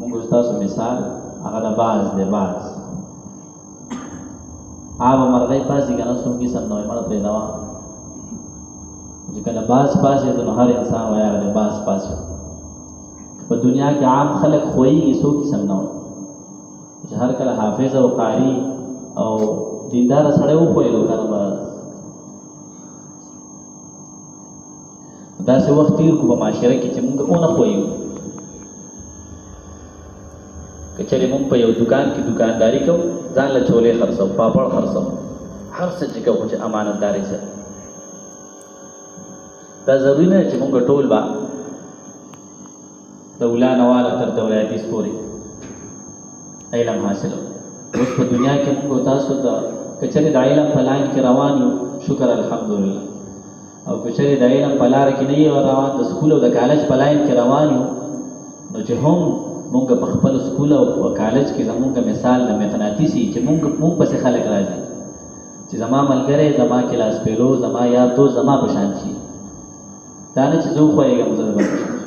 مونږ تاسو مثال هغه د باز دی باز آب مرغۍ پاسې که نه څوک قسم نه وایي مړه پرېږدوه چې کله باز پاسېدو نو هر انسان وایي هغه د باز پاسېدو په دنیا کې عام خلک خویږي څوک قسم نه وایي چې هر کله حافظ او قاري او دینداره سړی وښویلو که نه به داسې وخت تېر کړو په معاشره کې چې مونږ ونه خویو که چېرې مونږ په یو دوکان کې دوکانداري کوو ځان له چولې خرڅو پاپړ خرڅو هر څه چې کوو چې امانتداري سره دا ضروري نه چې مونږ ټول به د اولا نواله تر دولتي پورې علم حاصلو اوس په دنیا کې مونږ تاسو ته که چېرې د علم په لاین کې روان یو شکر الحمدلله او که چېرې د علم په لاره کې نه یو روان د سکول او د کالج په لاین کې روان یو نو چې هم مونږ په خپل سکول او کالج کې زمونږ مثال د مقناطیسي چې مونږ پسې خلک راځي چې زما ملګری زما کلاس پیلو زما یار دوست زما په شان شي دا نه چې زه وښویېږم زه